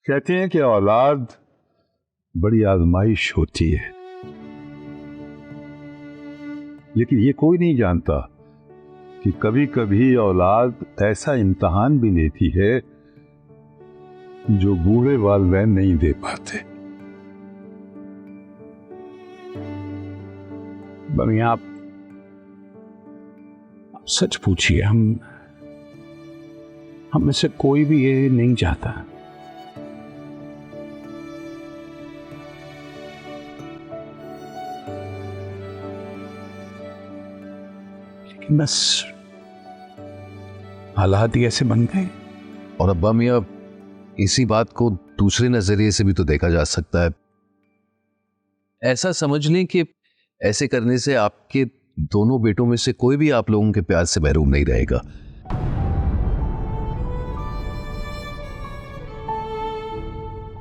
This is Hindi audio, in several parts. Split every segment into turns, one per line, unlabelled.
कहते हैं कि औलाद बड़ी आजमाइश होती है, लेकिन ये कोई नहीं जानता कि कभी कभी औलाद ऐसा इम्तिहान भी लेती है जो बूढ़े वालिदैन नहीं दे पाते।
मम्मी आप सच पूछिए, हम में से कोई भी ये नहीं चाहता, लेकिन बस हालात ही ऐसे बन गए।
और अब्बा मियां, इसी बात को दूसरे नजरिए से भी तो देखा जा सकता है। ऐसा समझ लें कि ऐसे करने से आपके दोनों बेटों में से कोई भी आप लोगों के प्यार से महरूम नहीं रहेगा।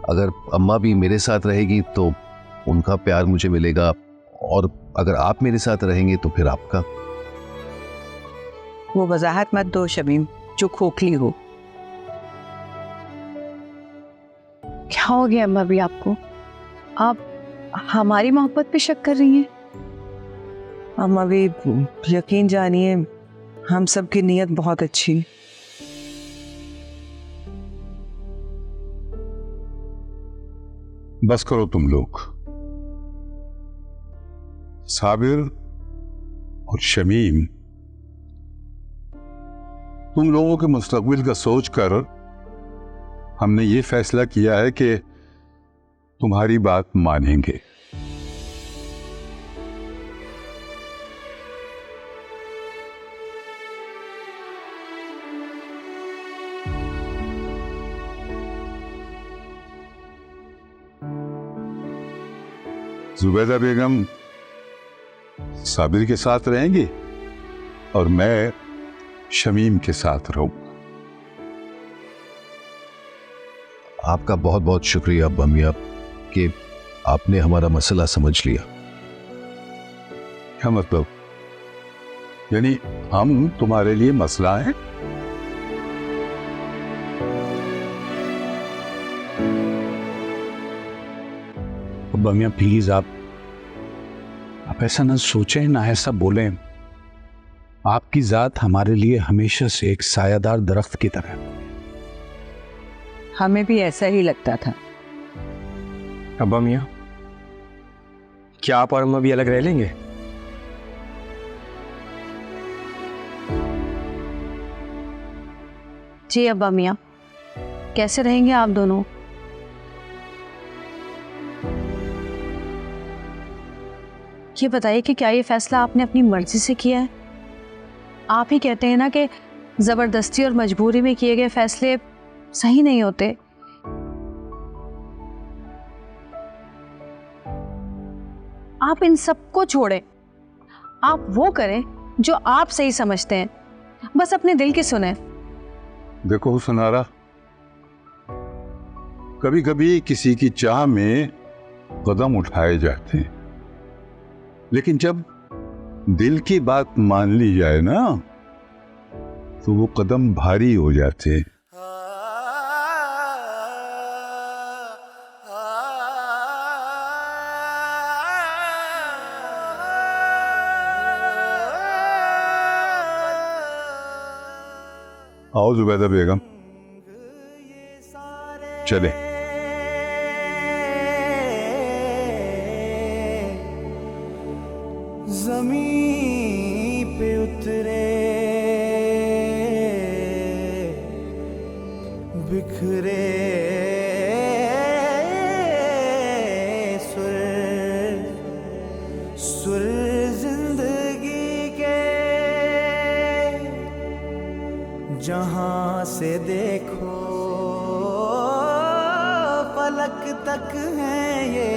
अगर अम्मा भी मेरे साथ रहेगी तो उनका प्यार मुझे मिलेगा, और अगर आप मेरे साथ रहेंगे तो फिर आपका।
वो वजाहत मत दो शमीम जो खोखली हो।
क्या हो गया अम्मा भी आपको? आप हमारी मोहब्बत पे शक कर रही हैं?
अम्मा भी यकीन जानिए, हम सब की नीयत बहुत अच्छी।
बस करो तुम लोग। साबिर और शमीम, तुम लोगों के मुस्तकबिल का सोचकर हमने ये फैसला किया है कि तुम्हारी बात मानेंगे। जुबैदा बेगम साबिर के साथ रहेंगी और मैं शमीम के साथ रहूंगा।
आपका बहुत बहुत शुक्रिया अब्बा मियां कि आपने हमारा मसला समझ लिया।
क्या मतलब? यानी हम तुम्हारे लिए मसला है?
अब्बा मियां प्लीज आप ऐसा ना सोचें, ना ऐसा बोलें। आपकी जात हमारे लिए हमेशा से एक सायादार दरख्त की तरह।
हमें भी ऐसा ही लगता था।
अब्बा मियां, क्या आप और अम्मा भी अलग रह लेंगे?
जी अब्बा मियाँ, कैसे रहेंगे आप दोनों? ये बताइए कि क्या ये फैसला आपने अपनी मर्जी से किया है? आप ही कहते हैं ना कि जबरदस्ती और मजबूरी में किए गए फैसले सही नहीं होते। आप इन सबको छोड़ें, आप वो करें जो आप सही समझते हैं, बस अपने दिल की सुने।
देखो हुस्नारा, कभी कभी किसी की चाह में कदम उठाए जाते हैं, लेकिन जब दिल की बात मान ली जाए ना तो वो कदम भारी हो जाते हैं। आओ जुबैदा बेगम, चले।
ज़मीं पे उतरे बिखरे सुर सुर जिंदगी के, जहां से देखो फलक तक है ये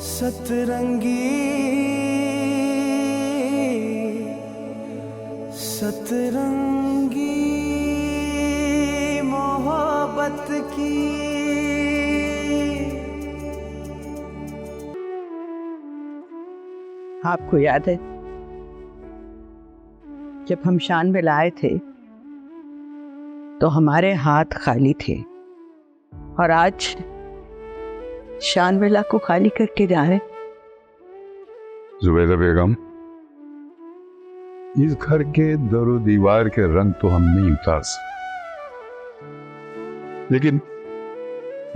सतरंगी सतरंगी मोहब्बत की।
आपको याद है जब हम शान में लाए थे तो हमारे हाथ खाली थे और आज शानविला को खाली करके जा रहे।
जुबैदा बेगम, इस घर के दरो दीवार के रंग तो हम नहीं उतार सकते, लेकिन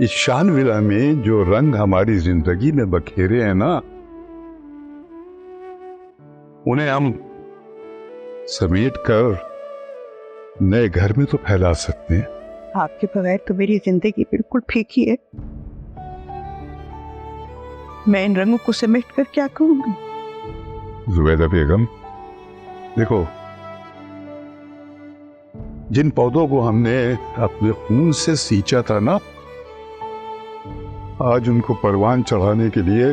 इस शानविला में जो रंग हमारी जिंदगी में बखेरे हैं ना, उन्हें हम समेट कर नए घर में तो फैला सकते हैं।
आपके बगैर तो मेरी जिंदगी बिल्कुल फीकी है। मैं इन रंगों को समेट कर क्या करूंगी?
जुबैदा बेगम, देखो, जिन पौधों को हमने अपने खून से सींचा था ना, आज उनको परवान चढ़ाने के लिए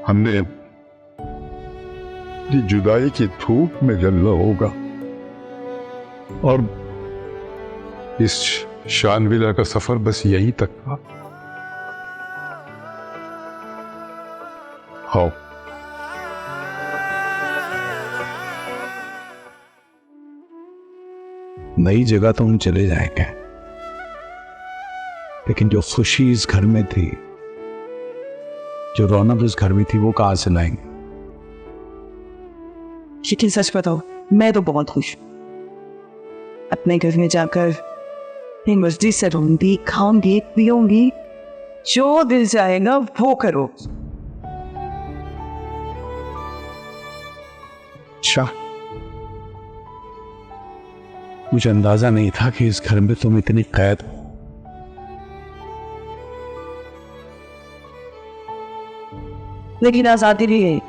हमने जुदाई की धूप में जलना होगा। और इस शानविला का सफर बस यहीं तक था। हाँ,
नई जगह तो हम चले जाएंगे, लेकिन जो खुशी इस घर में थी, जो रौनक इस घर में थी, वो कहां से लाएंगे?
लेकिन सच बताओ, मैं तो बहुत खुश हूं। अपने घर में जाकर एक मस्जिद से रहूंगी, खाऊंगी, पीऊंगी, जो दिल चाहेगा वो करो।
अच्छा, मुझे अंदाजा नहीं था कि इस घर में तुम इतनी कैद हो।
लेकिन आजादी भी है।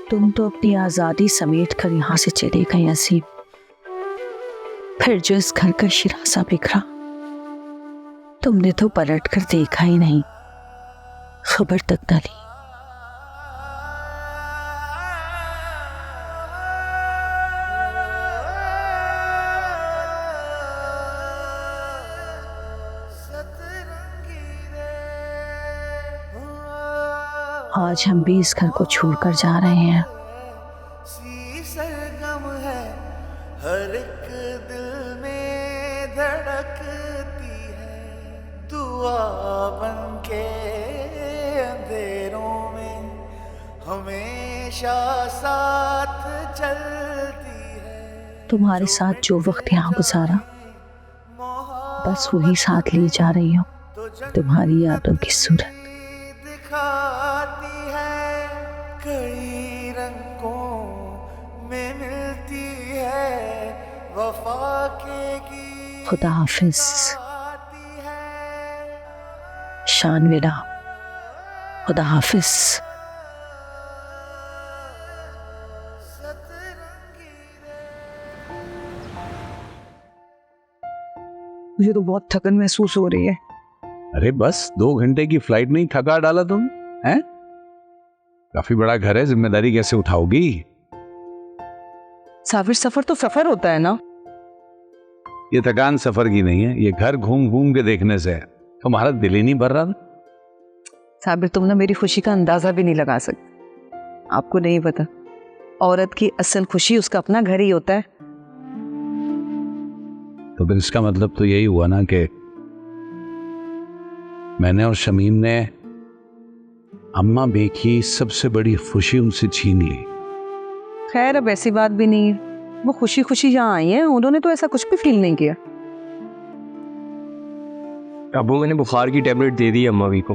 तुम तो अपनी आजादी समेट कर यहाँ से चले गए असीम। फिर जो इस घर का शिरासा बिखरा, तुमने तो पलट कर देखा ही नहीं, खबर तक न ली। आज हम भी इस घर को छोड़कर जा रहे हैं।
सरगम है, हर एक दिल में धड़कती है, दुआ बनके अंधेरों में हमेशा साथ चलती है।
तुम्हारे साथ जो वक्त यहाँ गुजारा, बस वही साथ ले जा रही हूँ, तुम्हारी यादों की सूरत।
दिखाती है कई रंगों में मिलती है वफा के गीत।
खुदा हाफिज शानविला, खुदा हाफिज।
मुझे तो बहुत थकन महसूस हो रही है।
अरे बस 2 घंटे की फ्लाइट नहीं थका डाला तुम, हैं? काफी बड़ा घर है, जिम्मेदारी कैसे उठाओगी?
साबिर, सफर तो सफर होता है ना।
ये थकान सफर की नहीं है, ये घर घूम घूम के देखने से है। तुम्हारा दिल ही नहीं भर रहा।
साबिर, तुम ना मेरी खुशी का अंदाजा भी नहीं लगा सकते। आपको नहीं पता, औरत की असल खुशी उसका अपना घर ही होता है।
तो फिर इसका मतलब तो यही हुआ ना कि मैंने और शमीम ने अम्मा बे की सबसे बड़ी खुशी उनसे छीन ली।
खैर, अब ऐसी बात भी नहीं है। वो खुशी खुशी यहाँ आई हैं, उन्होंने तो ऐसा कुछ भी फील नहीं किया।
अबू, मैंने बुखार की टेबलेट दे दी अम्मा भी को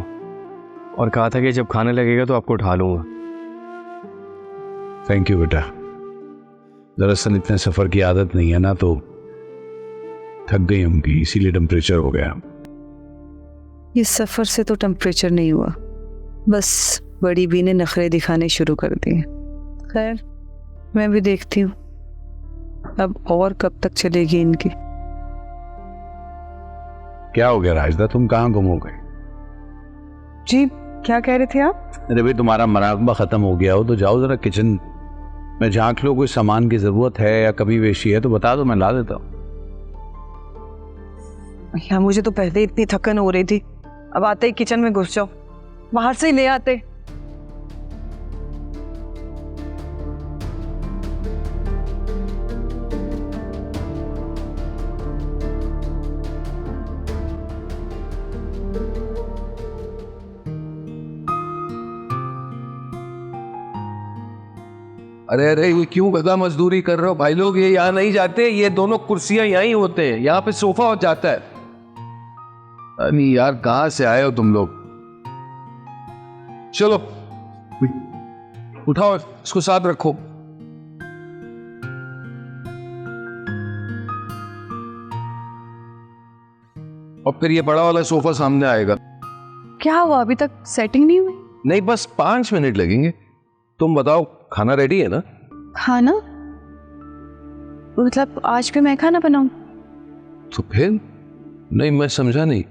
और कहा था कि जब खाने लगेगा तो आपको उठा लूंगा।
थैंक यू बेटा। दरअसल इतने सफर की आदत नहीं है ना, तो थक गई होंगी, इसीलिए टेम्परेचर हो गया।
इस सफर से तो टेम्परेचर नहीं हुआ, बस बड़ी बी ने नखरे दिखाने शुरू कर दिए। खैर मैं भी देखती हूँ अब और कब तक चलेगी इनकी।
क्या हो गया राजदा, तुम कहाँ गुम हो गए?
जी क्या कह रहे थे आप?
अरे भाई तुम्हारा मराकबा खत्म हो गया हो तो जाओ जरा किचन में झांक लो, कोई सामान की जरूरत है या कभी वेशी है तो बता दो, मैं ला देता हूँ।
या मुझे तो पहले इतनी थकन हो रही थी, अब आते ही किचन में घुस जाओ, बाहर से ही ले आते।
अरे अरे ये क्यों गधा मजदूरी कर रहे हो भाई लोग? ये यहाँ नहीं जाते, ये दोनों कुर्सियां यहीं होते हैं, यहाँ पे सोफा हो जाता है। अरे यार कहाँ से आए हो तुम लोग? चलो उठाओ, इसको साथ रखो। और फिर ये बड़ा वाला सोफा सामने आएगा।
क्या हुआ, अभी तक सेटिंग नहीं हुई?
नहीं बस 5 मिनट लगेंगे। तुम बताओ खाना रेडी है ना?
खाना मतलब आज भी मैं खाना बनाऊं?
तो फिर नहीं, मैं समझा नहीं।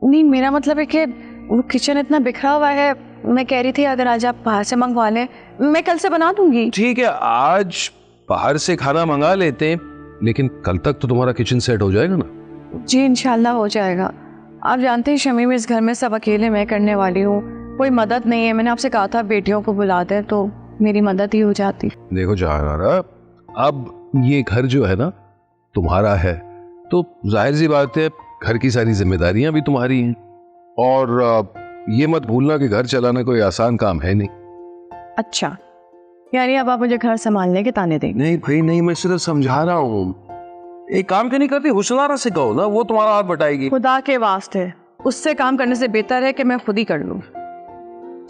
नहीं मेरा मतलब है कि वो किचन इतना बिखरा हुआ है, मैं कह रही थी अगर आज आप बाहर से मंगवा लें, मैं कल से बना दूंगी।
ठीक है आज बाहर से खाना मंगा लेते हैं, लेकिन कल तक तो तुम्हारा किचन सेट हो जाएगा ना?
जी इंशाल्लाह हो जाएगा। आप जानते हैं शमीम इस घर में सब अकेले मैं करने वाली हूँ, कोई मदद नहीं है। मैंने आपसे कहा था बेटियों को बुला दे तो मेरी मदद ही हो जाती।
देखो जहानारा, अब ये घर जो है ना तुम्हारा है, तो जाहिर सी बात है घर की सारी जिम्मेदारियां भी तुम्हारी हैं। और ये मत भूलना कि घर चलाना कोई आसान काम है नहीं।
अच्छा यानी अब आप मुझे घर संभालने के ताने देंगे?
नहीं भाई नहीं, मैं सिर्फ समझा रहा हूँ। एक काम क्यों नहीं करती, हुसनारा से कहो ना, वो तुम्हारा हाथ बटाएगी।
खुदा के वास्ते उससे काम करने से बेहतर है कि मैं खुद ही कर लूँ।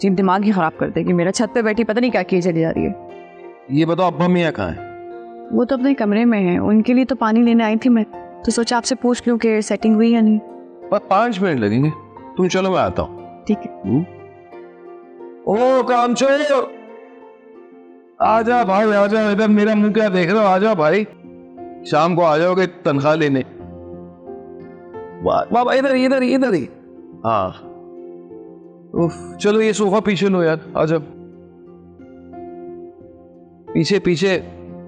जी दिमाग ही खराब कर देगी मेरा, छत पे बैठी पता नहीं क्या किए चली जा रही है।
ये बताओ अब्बा मियाँ कहाँ है?
वो तो अपने कमरे में है, उनके लिए तो पानी लेने आई थी मैं, तो सोचा आपसे पूछ लूं कि सेटिंग हुई या नहीं।
बस 5 मिनट लगेंगे, तुम चलो मैं आता हूँ।
ठीक है।
ओ कामचोर, आजा भाई आजा, इधर मेरा मुंह क्या देख रहे हो? आजा भाई, शाम को आ जाओगे तनख्वाह लेने। वाह इधर इधर इधर ही। हाँ उफ, चलो ये सोफा पीछे लो यार, आजा पीछे पीछे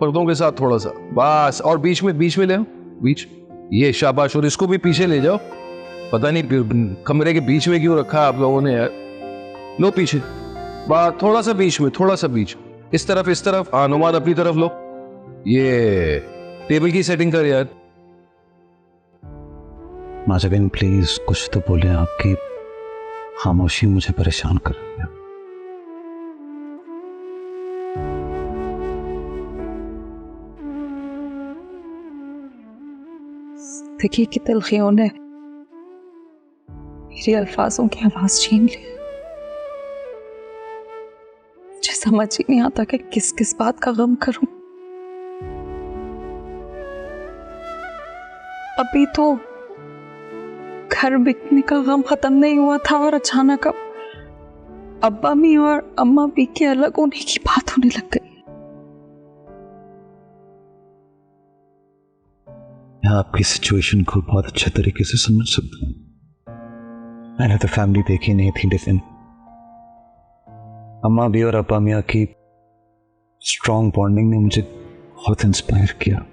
पर्दों के साथ थोड़ा सा बस, और बीच में ले आओ, बीच ये शाबाश। और इसको भी पीछे ले जाओ, पता नहीं कमरे के बीच में क्यों रखा आप लोगों ने यार। लो पीछे बस, थोड़ा सा बीच में, थोड़ा सा बीच, इस तरफ। हाँ नुमान अपनी तरफ लो। ये टेबल की सेटिंग कर यार।
माजबिन प्लीज कुछ तो बोले, आपकी खामोशी मुझे परेशान कर रही है।
देखिए कि तलखियों ने मेरे अल्फाजों की आवाज छीन ली। मुझे समझ ही नहीं आता कि किस किस बात का गम करूं। अभी तो घर बिकने का गम खत्म नहीं हुआ था और अचानक अब अब्बा मी और अम्मा भी के अलग होने की बात होने लग गई।
मैं आपकी सिचुएशन को बहुत अच्छे तरीके से समझ सकता हूँ। मैंने तो फैमिली देखी नहीं थी, लेकिन अम्मा भी और अब्बा मियाँ की स्ट्रॉन्ग बॉन्डिंग ने मुझे बहुत इंस्पायर किया।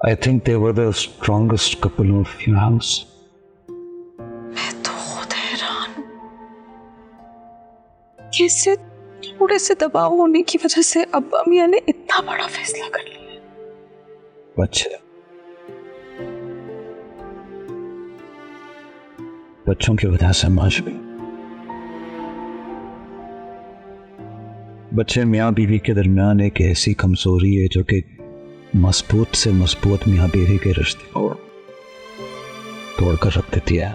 I think they were the strongest couple of your house.
मैं तो खुद हैरान हूं, कैसे थोड़े से दबाव होने की वजह से अब्बा मियाँ ने इतना बड़ा फैसला कर लिया।
अच्छा, बच्चों की वजह से माशूक बच्चे मियाँ बीवी के दरमियान एक ऐसी कमजोरी है जो कि मजबूत से मजबूत मियाँ बीवी के रिश्ते को तोड़कर रख देती है।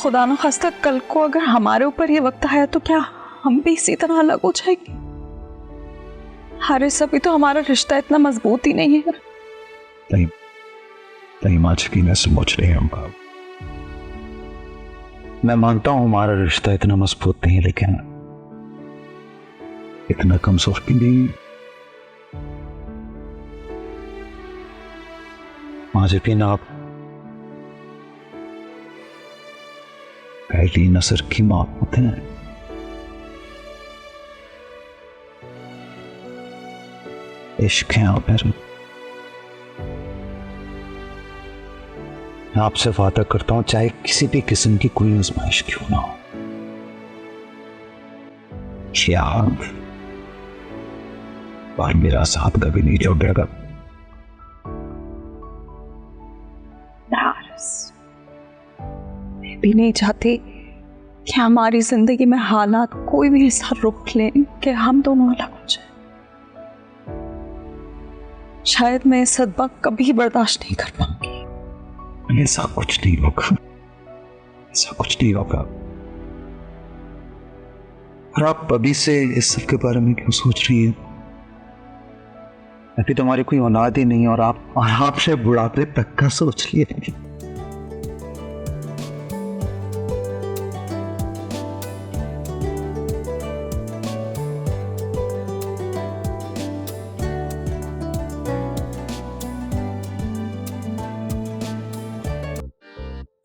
खुदा न खास्ता कल को अगर हमारे ऊपर ये वक्त आया तो क्या हम भी इसी तरह अलग हो जाएंगे? हारिस, अभी तो हमारा रिश्ता इतना मजबूत ही नहीं है।
तहीमा यकीन समझ रहे हैं बाप। मैं मानता हूं हमारा रिश्ता इतना मजबूत नहीं, लेकिन इतना कमजोर भी नहीं। यकीन आप पहली नजर की मोहब्बत है। इश्क है आप मेरे। मैं आपसे वादा करता हूं, चाहे किसी भी किस्म की कोई आजमाइश क्यों ना हो, याद पर मेरा साथ कभी नहीं छोड़ेगा।
मैं भी नहीं चाहती कि हमारी जिंदगी में हालात कोई भी ऐसा रोक लें कि हम दोनों अलग हो जाए। शायद मैं इस सदमा कभी बर्दाश्त नहीं कर पाऊंगी।
ऐसा कुछ नहीं होगा, ऐसा कुछ नहीं होगा। और आप अभी से इस सब के बारे में क्यों सोच रही हैं? अभी तुम्हारी कोई औलाद ही नहीं, और आपसे बुढ़ापे तक का सोच लिए।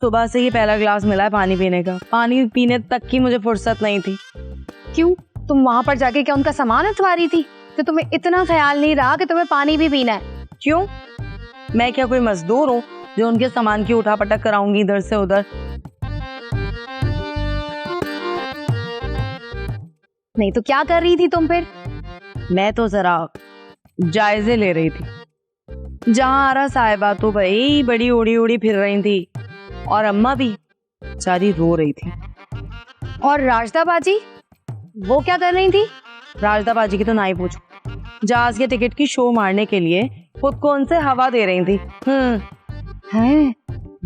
सुबह से ही पहला ग्लास मिला है पानी पीने का। पानी पीने तक की मुझे फुर्सत नहीं थी।
क्यों, तुम वहां पर जाके क्या उनका सामान उठवा रही थी? तो तुम्हें इतना ख्याल नहीं रहा कि तुम्हें पानी भी पीना है?
क्यों, मैं क्या कोई मजदूर हूँ जो उनके सामान की उठा पटक कराऊंगी इधर से उधर?
नहीं तो क्या कर रही थी तुम फिर?
मैं तो जरा जायजे ले रही थी। जहाँ आरा साहिबा तो भाई बड़ी उड़ी उड़ी फिर रही थी, और अम्मा भी बेचारी रो रही थी।
और राजदा बाजी, वो क्या कर रही थी?
राजदा बाजी की तो ना ही पूछो। जहाज के टिकट की शो मारने के लिए खुद को उनसे हवा दे रही थी।
हैं,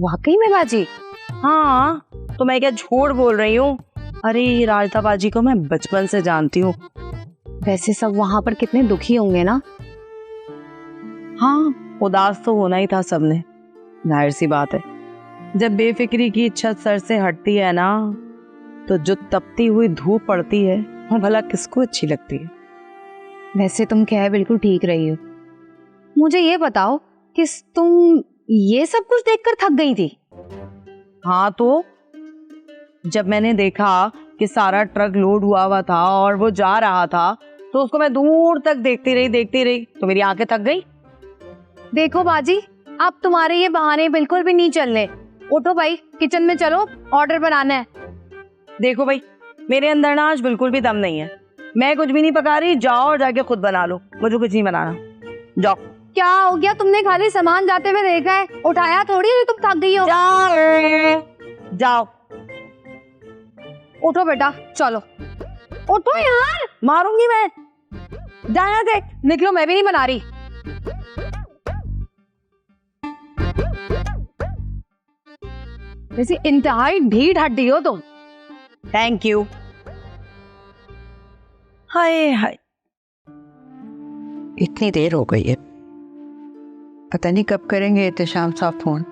वाकई में बाजी?
हाँ, तो मैं क्या झूठ बोल रही हूँ? अरे राजदा बाजी को मैं बचपन से जानती हूँ।
वैसे सब वहां पर कितने दुखी होंगे ना?
हाँ, उदास तो होना ही था सबने, जाहिर सी बात है। जब बेफिक्री की छत सर से हटती है ना, तो जो तपती हुई धूप पड़ती है वो भला किसको अच्छी लगती है?
वैसे तुम कह बिल्कुल ठीक रही हो। मुझे ये बताओ कि तुम ये सब कुछ देखकर थक गई थी?
हाँ, तो जब मैंने देखा कि सारा ट्रक लोड हुआ था और वो जा रहा था, तो उसको मैं दूर तक देखती रही तो मेरी आंखें थक गई।
देखो बाजी, अब तुम्हारे ये बहाने बिल्कुल भी नहीं चलने। उठो भाई, किचन में चलो, ऑर्डर बनाना है।
देखो भाई, मेरे अंदर ना आज बिल्कुल भी दम नहीं है। मैं कुछ भी नहीं पका रही, जाओ और जाके खुद बना लो। मुझे कुछ नहीं बनाना, जाओ।
क्या हो गया? तुमने खाली सामान जाते हुए देखा है, उठाया थोड़ी है। तुम थक गई हो।
जाओ,
उठो बेटा, चलो उठो यार,
मारूंगी मैं।
जाना देख, निकलो, मैं भी नहीं बना रही। वैसे इंतहाई ढीठ हड्डी हो तुम।
Thank you. हाय हाय,
इतनी देर हो गई है, पता नहीं कब करेंगे एहतशाम साहब फोन।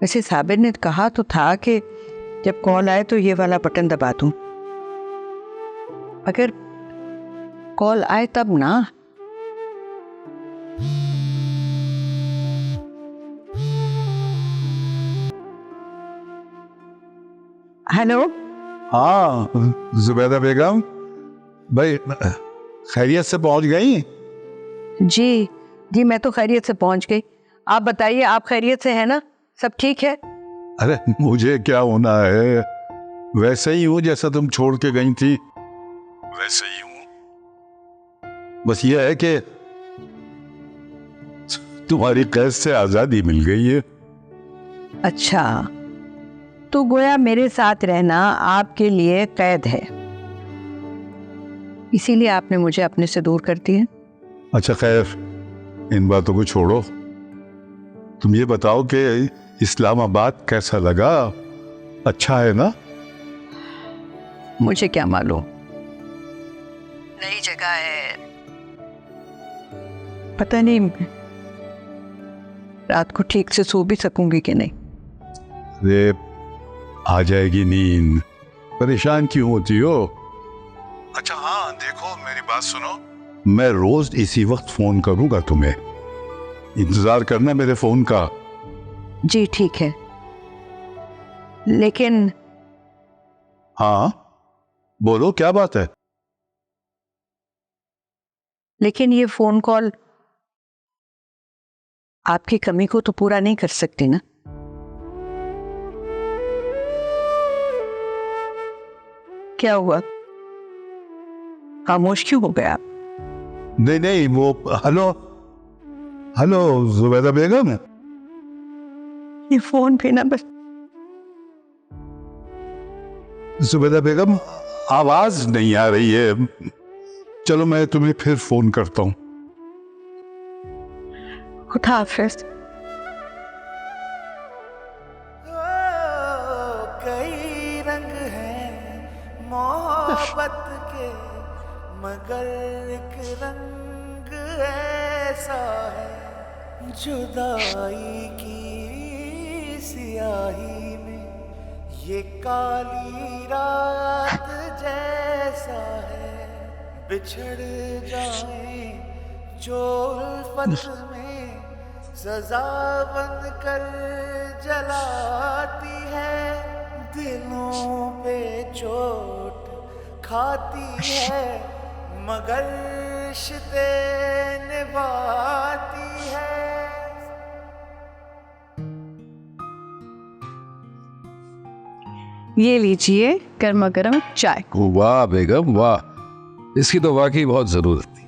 वैसे साबिर ने कहा तो था कि जब कॉल आए तो ये वाला बटन दबा दूं। अगर कॉल आए तब ना। हेलो।
हाँ जुबैदा बेगम, भाई खैरियत से पहुंच गई?
जी जी, मैं तो खैरियत से पहुंच गई। आप बताइए, आप खैरियत से हैं ना? सब ठीक है?
अरे मुझे क्या होना है, वैसे ही हूँ जैसा तुम छोड़ के गई थी, वैसे ही हूँ। बस ये है कि तुम्हारी कैद से आजादी मिल गई है।
अच्छा, तो गोया मेरे साथ रहना आपके लिए कैद है, इसीलिए आपने मुझे अपने से दूर कर दिया।
अच्छा खैर, इन बातों को छोड़ो। तुम ये बताओ कि इस्लामाबाद कैसा लगा? अच्छा है ना?
मुझे क्या मालूम, नई जगह है, पता नहीं रात को ठीक से सो भी सकूंगी कि नहीं।
अरे आ जाएगी नींद, परेशान क्यों होती हो? अच्छा हाँ देखो, मेरी बात सुनो, मैं रोज इसी वक्त फोन करूंगा तुम्हें, इंतजार करना मेरे फोन का।
जी ठीक है, लेकिन
हाँ बोलो, क्या बात है?
लेकिन ये फोन कॉल आपकी कमी को तो पूरा नहीं कर सकती ना। क्या हुआ, खामोश क्यों हो गए आप?
नहीं नहीं, वो हेलो हेलो जुबैदा बेगम।
ये फोन पे ना बस
जुबैदा बेगम आवाज नहीं आ रही है, चलो मैं तुम्हें फिर फोन करता हूं।
खुदा हाफिज।
कई रंग हैं मोहब्बत के, मगर एक रंग ऐसा है जुदाई की सियाही में, ये काली रात जैसा है। बिछड़ जाए जो उल्फत में, सजा बन कर जलाती है, दिलों पे चोट खाती है, मगर रिश्ते निभाती है।
ये लीजिए गर्मा गर्म चाय।
वाह बेगम वाह, इसकी तो वाकई बहुत जरूरत थी।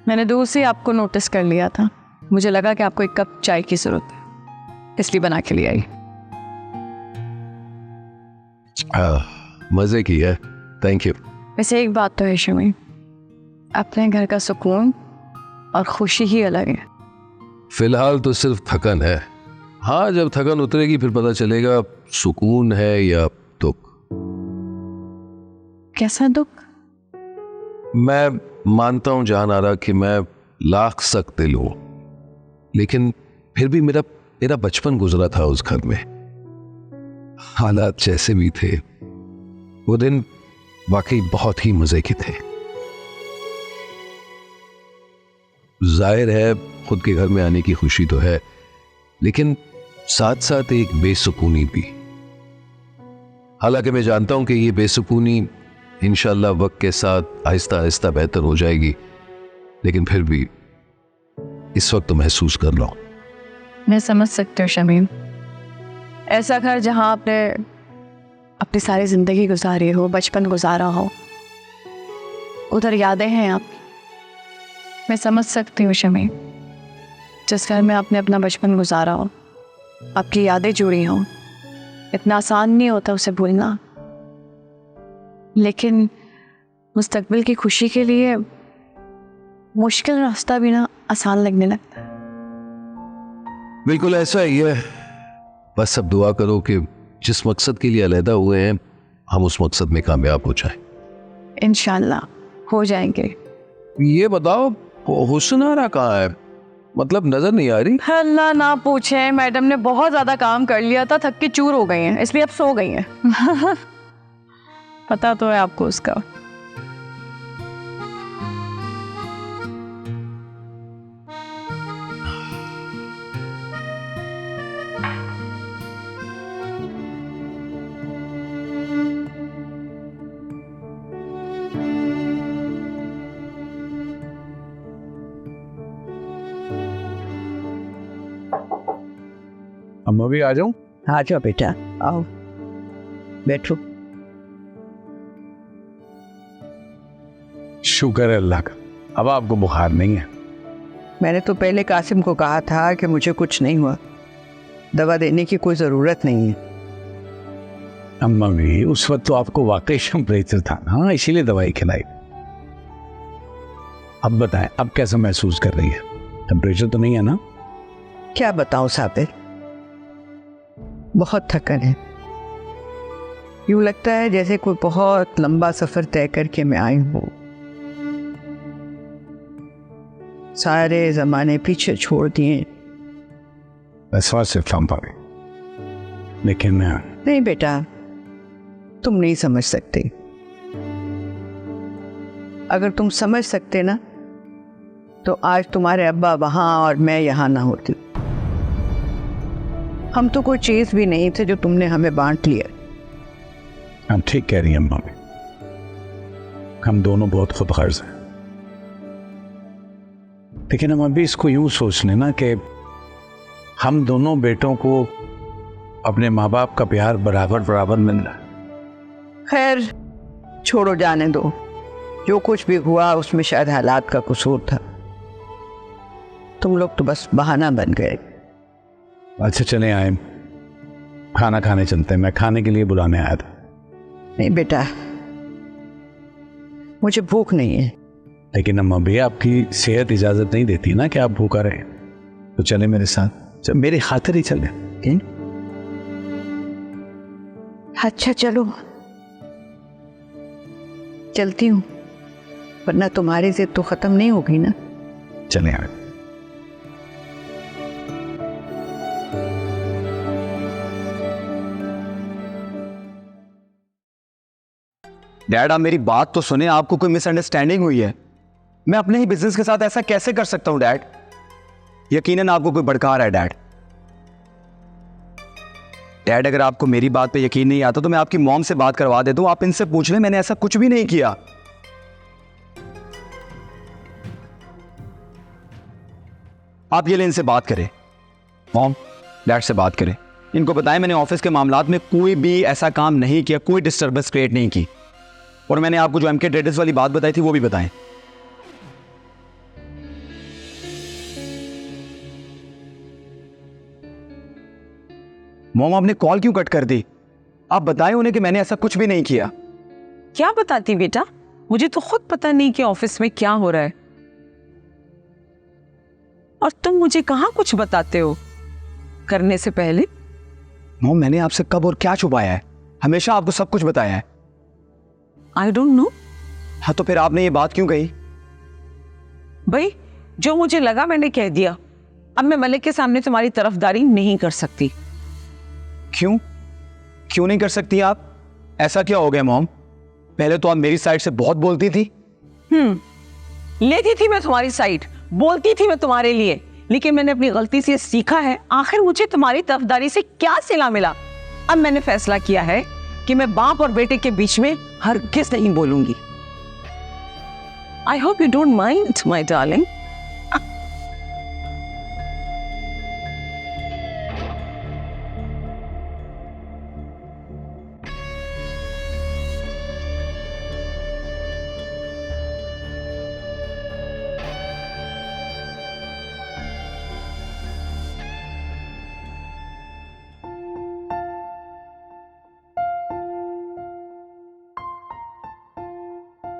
मैंने दूर से आपको नोटिस कर लिया था, मुझे लगा कि आपको एक कप चाय की जरूरत है, इसलिए बना के ले आई।
मजे की है, थैंक यू।
वैसे एक बात तो है शमी, अपने घर का सुकून और खुशी ही अलग है।
फिलहाल तो सिर्फ थकन है, हाँ जब थकन उतरेगी फिर पता चलेगा सुकून है या दुख।
कैसा दुख?
मैं मानता हूं जान आ रहा कि मैं लाख सख्त दिल हूं, लेकिन फिर भी मेरा बचपन गुजरा था उस घर में। हालात जैसे भी थे, वो दिन वाकई बहुत ही मजे के थे। जाहिर है खुद के घर में आने की खुशी तो है, लेकिन साथ साथ एक बेसुकूनी भी। हालांकि मैं जानता हूं कि ये बेसुकूनी इंशाल्लाह वक्त के साथ आहिस्ता आहिस्ता बेहतर हो जाएगी, लेकिन फिर भी इस वक्त तो महसूस कर रहा हूं।
मैं समझ सकती हूँ शमीम, ऐसा घर जहाँ आपने अपनी सारी जिंदगी गुजारी हो, बचपन गुजारा हो, उधर यादें हैं आपकी। मैं समझ सकती हूँ शमीम, जिस घर में आपने अपना बचपन गुजारा हो, आपकी यादें जुड़ी हों, इतना आसान नहीं होता उसे भूलना। लेकिन मुस्तकबिल की खुशी के लिए मुश्किल रास्ता भी ना आसान लगने लगता है।
बिल्कुल ऐसा ही है, बस अब दुआ करो कि जिस मकसद के लिए अलहदा हुए हैं हम उस मकसद में कामयाब हो जाएं।
इंशाल्लाह हो जाएंगे।
ये बताओ हुस्नारा कहाँ है, मतलब नजर नहीं आ रही?
अल्लाह ना पूछे, मैडम ने बहुत ज्यादा काम कर लिया था, थक के चूर हो गई हैं, इसलिए अब सो गई हैं। पता तो है आपको उसका।
अम्मा भी आ जाऊं?
आ जाओ बेटा, आओ बैठो।
शुक्र है अल्लाह का, अब आपको बुखार नहीं है।
मैंने तो पहले कासिम को कहा था कि मुझे कुछ नहीं हुआ, दवा देने की कोई ज़रूरत नहीं है।
अम्मा भी उस वक्त तो आपको वाकई टेम्परेचर था ना, इसीलिए दवाई खिलाई। अब बताएं, अब कैसा महसूस कर रही है? टेम्परेचर तो नहीं है ना?
क्या बताऊं साबिर, बहुत थकन है। यूं लगता है जैसे कोई बहुत लंबा सफर तय करके मैं आई हूँ। सारे जमाने पीछे छोड़ दिए।
ऐसा सिर्फ हम पाए, लेकिन
नहीं बेटा, तुम नहीं समझ सकते। अगर तुम समझ सकते ना तो आज तुम्हारे अब्बा वहां और मैं यहाँ ना होती। हम तो कोई चीज भी नहीं थे जो तुमने हमें बांट लिया।
हम ठीक कह रही हैं अम्मा भी, हम दोनों बहुत खुदगर्ज हैं। लेकिन हम अभी इसको यूं सोच लेना कि हम दोनों बेटों को अपने माँ बाप का प्यार बराबर बराबर मिल रहा है।
खैर छोड़ो, जाने दो। जो कुछ भी हुआ उसमें शायद हालात का कसूर था। तुम लोग तो बस बहाना बन गए।
अच्छा चले आए, खाना खाने चलते हैं। मैं खाने के लिए बुलाने आया था।
नहीं बेटा, मुझे भूख नहीं है।
लेकिन अम्मा भी आपकी सेहत इजाजत नहीं देती ना कि आप भूखा रहे, तो चले मेरे साथ। जब मेरी खातिर ही चले।
अच्छा चलो, चलती हूँ, वरना तुम्हारी जिद तो खत्म नहीं होगी ना।
चले आए।
डैड, आप मेरी बात तो सुने। आपको कोई मिसअंडरस्टैंडिंग हुई है। मैं अपने ही बिजनेस के साथ ऐसा कैसे कर सकता हूं डैड? यकीनन आपको कोई भड़का रहा है डैड। डैड, अगर आपको मेरी बात पे यकीन नहीं आता तो मैं आपकी मॉम से बात करवा देता हूं। आप इनसे पूछ लें, मैंने ऐसा कुछ भी नहीं किया। आप ये ले इनसे बात करें, मॉम डैड से बात करें। इनको बताएं मैंने ऑफिस के मामलात में कोई भी ऐसा काम नहीं किया, कोई डिस्टर्बेंस क्रिएट नहीं की। और मैंने आपको जो एमके ट्रेडर्स वाली बात बताई थी वो भी बताएं। मॉम, आपने कॉल क्यों कट कर दी? आप बताएं उन्हें कि मैंने ऐसा कुछ भी नहीं किया।
क्या बताती बेटा, मुझे तो खुद पता नहीं कि ऑफिस में क्या हो रहा है, और तुम मुझे कहाँ कुछ बताते हो करने से पहले।
मॉम, मैंने आपसे कब और क्या छुपाया है? हमेशा आपको सब कुछ बताया है।
I don't know.
हाँ, तो फिर आपने ये बात क्यों कही?
भाई, जो मुझे लगा मैंने कह दिया। अब मैं मलिक के सामने तुम्हारी तरफदारी नहीं कर सकती।
क्यों क्यों नहीं कर सकती आप? ऐसा क्या हो गया मॉम? पहले तो आप मेरी साइड से बहुत बोलती थी।
लेती थी मैं तुम्हारी साइड, बोलती थी मैं तुम्हारे लिए, लेकिन मैंने अपनी गलती से सीखा है आखिर मुझे तुम्हारी तरफदारी से क्या सिला मिला। अब मैंने फैसला किया है कि मैं बाप और बेटे के बीच में हरगिज़ नहीं बोलूंगी। I hope you don't mind my darling.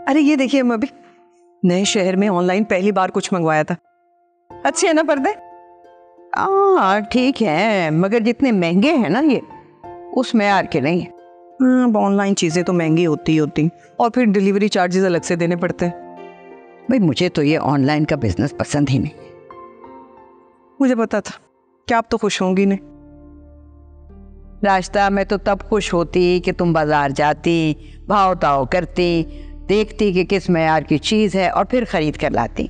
अरे ये देखिए हम अभी नए शहर में ऑनलाइन पहली बार कुछ मंगवाया था। अच्छे है ना पर्दे?
ठीक है, मगर जितने महंगे हैं ना ये, उस मेयार के नहीं है।
अब ऑनलाइन चीजें तो महंगी होती ही होती, और फिर डिलीवरी चार्जेस अलग से देने पड़ते हैं।
भाई मुझे तो ये ऑनलाइन का बिजनेस पसंद ही नहीं।
मुझे पता था कि आप तो खुश होंगी नहीं।
रास्ता में तो तब खुश होती कि तुम बाजार जाती, भाव ताव करती, देखती कि किस मेयार की चीज है और फिर खरीद कर लाती।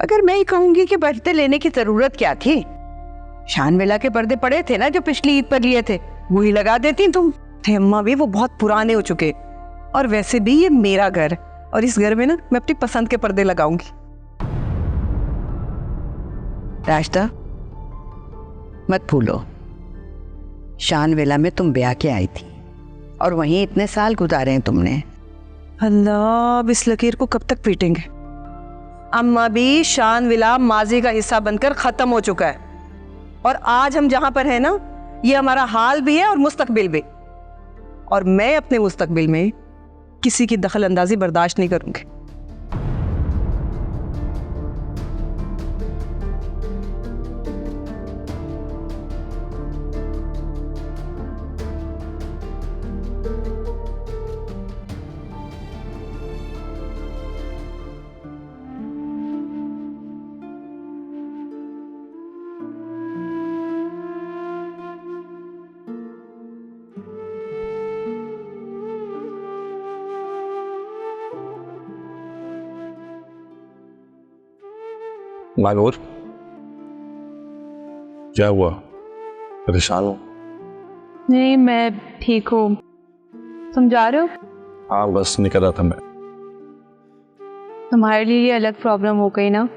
अगर मैं ही कहूंगी कि पर्दे लेने की जरूरत क्या थी? शानविला के पर्दे पड़े थे ना जो पिछली ईद पर लिए थे, वही लगा देती तुम।
थे अम्मा भी, वो बहुत पुराने हो चुके, और वैसे भी ये मेरा घर, और इस घर में ना मैं अपनी पसंद के पर्दे लगाऊंगी।
रास्ता मत भूलो, शानविला में तुम ब्याह के आई थी और वहीं इतने साल गुजारे हैं तुमने।
अल्लाह, अब इस लकीर को कब तक पीटेंगे? अम्मा भी, शानविला माजी का हिस्सा बनकर खत्म हो चुका है, और आज हम जहां पर हैं ना, ये हमारा हाल भी है और मुस्तकबिल भी। और मैं अपने मुस्तकबिल में किसी की दखल अंदाजी बर्दाश्त नहीं करूंगी।
मानूर, क्या हुआ? परेशान हो?
नहीं, मैं ठीक हूँ। तुम जा रहे हो?
हाँ, बस निकल रहा था मैं।
तुम्हारे लिए ये अलग प्रॉब्लम हो गई ना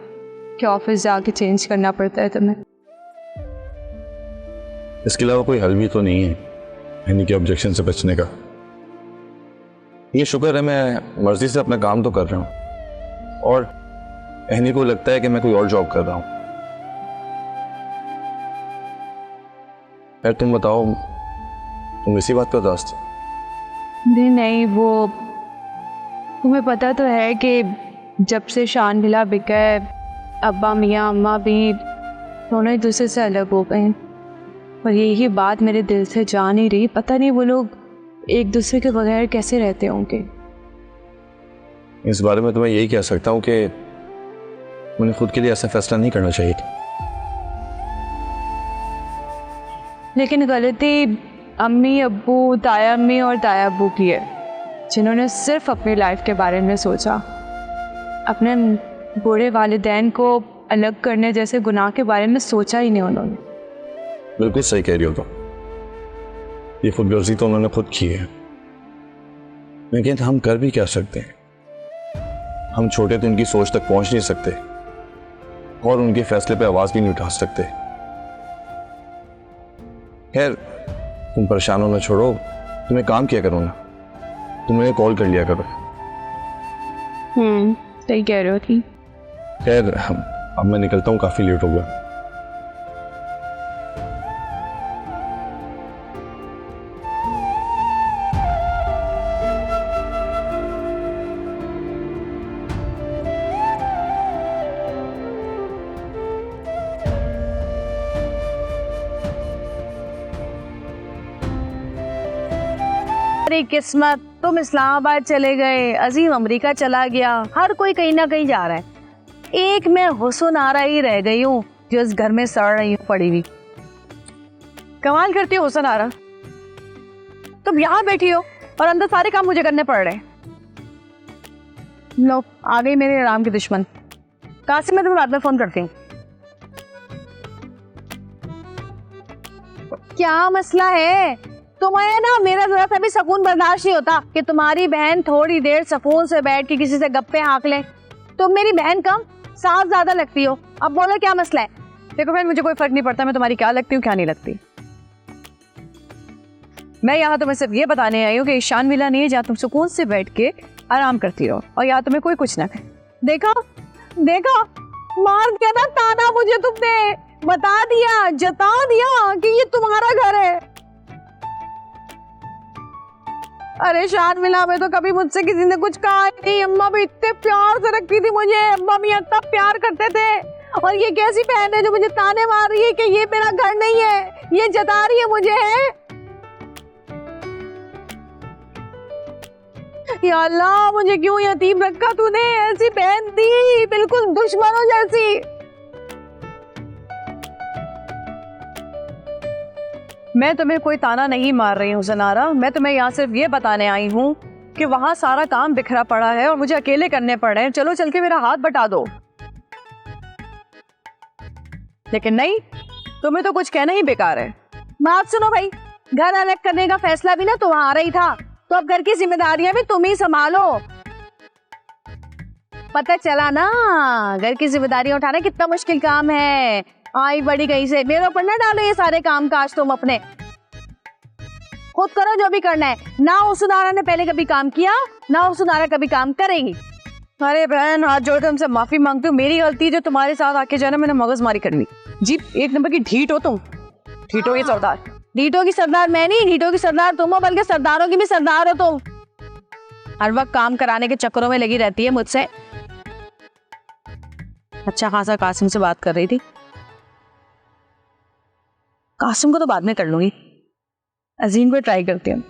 कि ऑफिस जाके चेंज करना पड़ता है तुम्हें।
इसके अलावा कोई हल भी तो नहीं है यानी कि ऑब्जेक्शन से बचने का। ये शुक्र है मैं मर्जी से अपना काम तो कर रहा हूँ और अहनी को लगता है कि मैं कोई और जॉब कर रहा हूँ। यार तुम बताओ, तुम इसी बात पर उदास थे?
नहीं, वो तुम्हें पता तो है कि जब से शान विला बिका है, अब्बा मियाँ अम्मा भी दोनों एक दूसरे से अलग हो गए हैं। और यही बात मेरे दिल से जा नहीं रही। पता नहीं वो लोग एक दूसरे के बगैर कैसे रहते होंगे।
इस बारे में तो मैं यही कह सकता हूँ कि उन्हें खुद के लिए ऐसा फैसला नहीं करना चाहिए।
लेकिन गलती अम्मी अब्बू, ताया अम्मी और ताया अब्बू की है, जिन्होंने सिर्फ अपनी लाइफ के बारे में सोचा। अपने बूढ़े वालिदैन को अलग करने जैसे गुनाह के बारे में सोचा ही नहीं उन्होंने।
बिल्कुल सही कह रही हो तुम। ये खुदगर्जी तो उन्होंने खुद की है, लेकिन हम कर भी क्या सकते हैं? हम छोटे तो उनकी सोच तक पहुंच नहीं सकते और उनके फैसले पे आवाज भी नहीं उठा सकते। खैर, तुम परेशान होना छोड़ो, तुम एक काम किया करो ना, तुम मुझे कॉल कर लिया करो।
सही कह रहे हो। ठीक,
खैर अब मैं निकलता हूँ, काफी लेट हो गया।
किस्मत, तुम इस्लामाबाद चले गए, अजीम अमेरिका चला गया, हर कोई कहीं ना कहीं जा रहा है। एक मैं हुस्न आ रही रह गई हूँ जो इस घर में सड़ रही हूँ पड़ी हुई।
कमाल करती हो हुसन आ रहा। तुम यहाँ बैठी हो और अंदर सारे काम मुझे करने पड़ रहे हैं। लो, आ गई मेरे आराम की दुश्मन। कासिम, मैं तुम्हें बाद में फोन करती हूँ।
क्या मसला है तुम्हें? ना मेरा जरा सा भी सुकून बर्दाश्त नहीं होता कि तुम्हारी बहन थोड़ी देर सुकून से बैठ के किसी से गप्पे हाँक ले। तुम मेरी बहन कम, सास ज्यादा लगती हो। अब बोलो क्या मसला है?
देखो बहन, मुझे कोई फर्क नहीं पड़ता मैं तुम्हारी क्या लगती हूँ क्या नहीं लगती। मैं यहाँ तुम्हें सिर्फ ये बताने आई हूँ कि ईशान विला नहीं है जहाँ तुम सुकून से बैठ के आराम करती रहो और यहाँ तुम्हें कोई कुछ ना कहे।
देखा देखा, मार दिया ना ताना मुझे तुमने, बता दिया, जता दिया कि ये तुम्हारा घर है। अरे शान विला में तो कभी मुझसे किसी ने कुछ कहा नहीं। अम्मा भी इतने प्यार से रखती थी मुझे, अम्मा भी इतना प्यार करते थे। और ये कैसी बहन है जो मुझे ताने मार रही है कि ये मेरा घर नहीं है, ये जता रही है मुझे है। या अल्लाह, मुझे क्यों यतीम रखा तूने? ऐसी बहन दी बिल्कुल दुश्मनों जैसी।
मैं तुम्हें कोई ताना नहीं मार रही हूँ ज़नारा, मैं तुम्हें यहाँ सिर्फ ये बताने आई हूँ कि वहाँ सारा काम बिखरा पड़ा है और मुझे अकेले करने पड़ रहे हैं। चलो चल के मेरा हाथ बटा दो। लेकिन नहीं, तुम्हें तो कुछ कहना ही बेकार है।
बात सुनो भाई, घर अलग करने का फैसला भी ना तुम्हारा ही था, तो अब घर की जिम्मेदारियां भी तुम ही संभालो। पता चला ना घर की जिम्मेदारियां उठाना कितना मुश्किल काम है। आई बड़ी कहीं से, मेरे ऊपर ना डालो ये सारे काम काज। तुम अपने खुद करो जो भी करना है। ना उसुनारा ने पहले कभी काम किया, ना उसुनारा कभी काम करेगी।
अरे बहन, हाथ जोड़ के हमसे माफी मांगती हूँ। मेरी गलती जो तुम्हारे साथ आके जाना मैंने मगजमारी करनी। जी, एक नंबर की ढीठ हो तुम। ढीठों की सरदार।
ढीठों की सरदार मैं नहीं, ढीठों की सरदार तुम हो, बल्कि सरदारों की भी सरदार हो तुम। हर वक्त काम कराने के चक्करों में लगी रहती है मुझसे। अच्छा खासा कासिम से बात कर रही थी। कासिम को तो बाद में कर लूंगी, अजीम को ट्राई करती हूँ।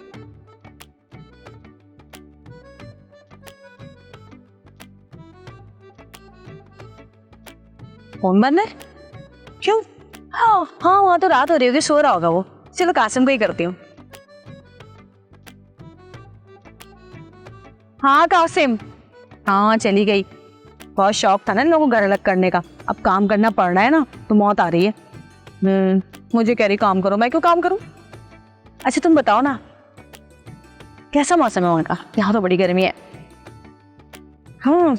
फोन बंद है क्यों? हाँ वहां तो रात हो रही होगी, सो रहा होगा वो। चलो कासिम को ही करती हूँ। हाँ कासिम, हाँ चली गई।
बहुत शौक था ना इन लोगों को घर अलग करने का, अब काम करना पड़ रहा है ना तो मौत आ रही है। मुझे कह रही काम करो, मैं क्यों काम करूं? अच्छा तुम बताओ ना कैसा मौसम है वहां का? यहाँ तो बड़ी गर्मी है। हाँ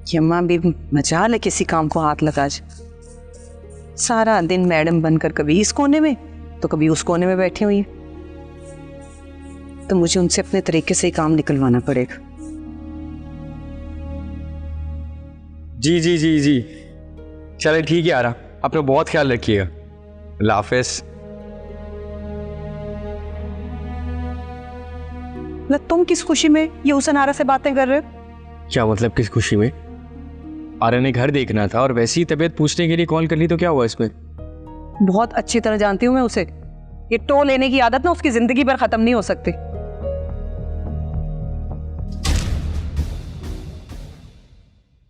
यम्मा भी मजा ले किसी काम को हाथ लगा जा। सारा दिन मैडम बनकर कभी इस कोने में तो कभी उस कोने में बैठी हुई है, तो मुझे उनसे अपने तरीके से ही काम निकलवाना पड़ेगा।
जी जी जी जी चले ठीक है यार, अपना बहुत ख्याल रखिएगा। अल्लाह हाफिज़।
तुम किस खुशी में ये हुसन आरा से बातें कर रहे हो?
क्या मतलब किस खुशी में? आरा ने घर देखना था और वैसी ही तबीयत पूछने के लिए कॉल कर ली, तो क्या हुआ इसमें?
बहुत अच्छी तरह जानती हूँ मैं उसे, ये टो लेने की आदत ना उसकी जिंदगी भर खत्म नहीं हो सकती।